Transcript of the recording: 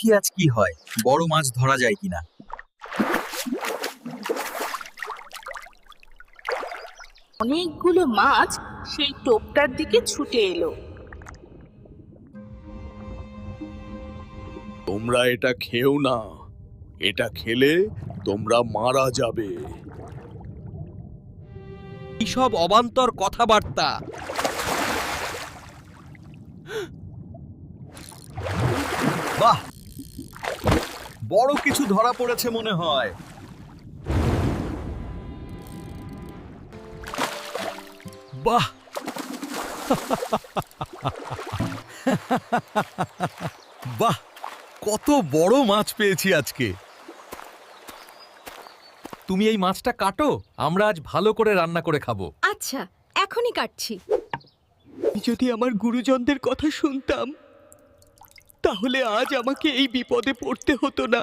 দেখি আজ কি হয়, বড় মাছ ধরা যায় কিনা। অনেকগুলো মাছ সেই টোপটার দিকে ছুটে এলো। তোমরা এটা খেও না, এটা খেলে তোমরা মারা যাবে। এইসব অবান্তর কথাবার্তা। বাহ, বড় কিছু ধরা পড়েছে মনে হয়। বাহ, বাহ, কত বড় মাছ পেয়েছি আজকে। তুমি এই মাছটা কাটো, আমরা আজ ভালো করে রান্না করে খাবো। আচ্ছা, এখনই কাটছি। যদি আমার গুরুজনদের কথা শুনতাম, তাহলে আজ আমাকে এই বিপদে পড়তে হতো না।